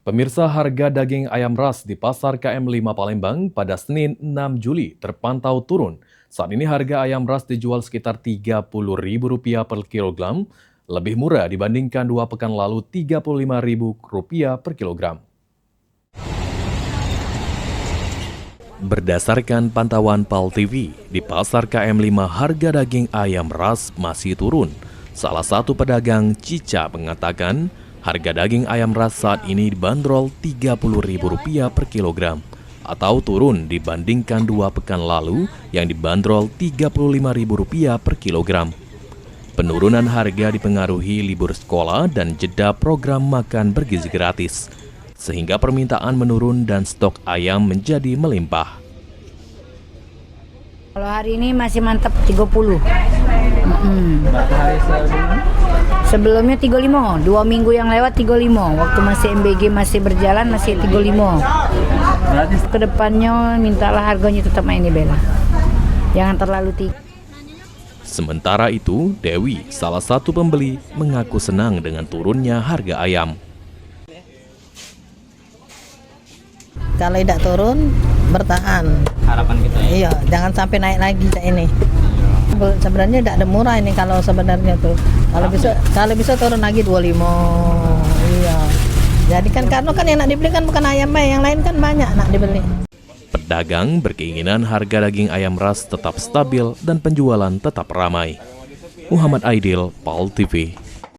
Pemirsa, harga daging ayam ras di Pasar KM5 Palembang pada Senin 6 Juli terpantau turun. Saat ini harga ayam ras dijual sekitar Rp30.000 per kilogram, lebih murah dibandingkan 2 pekan lalu Rp35.000 per kilogram. Berdasarkan pantauan PAL TV, di Pasar KM5 harga daging ayam ras masih turun. Salah satu pedagang Cica mengatakan, harga daging ayam ras saat ini dibanderol Rp30.000 per kilogram, atau turun dibandingkan 2 pekan lalu yang dibanderol Rp35.000 per kilogram. Penurunan harga dipengaruhi libur sekolah dan jeda program makan bergizi gratis, sehingga permintaan menurun dan stok ayam menjadi melimpah. Kalau hari ini masih mantap 30. Berapa hari sebelumnya? Sebelumnya 35, 2 minggu yang lewat 35. Waktu masih MBG masih berjalan masih 35. Berarti Kedepannya mintalah harganya tetap ini Bella. Jangan terlalu tinggi. Sementara itu, Dewi, salah satu pembeli, mengaku senang dengan turunnya harga ayam. Kalau tidak turun, bertahan. harapan kita ya. Iya, jangan sampai naik lagi kayak ini. Sebenarnya tidak ada murah ini kalau sebenarnya tuh. Kalau bisa turun lagi 25. Iya. Jadi kan karena kan yang nak dibeli kan bukan ayam yang lain kan banyak nak dibeli. Pedagang berkeinginan harga daging ayam ras tetap stabil dan penjualan tetap ramai. Muhammad Aidil, PAL TV.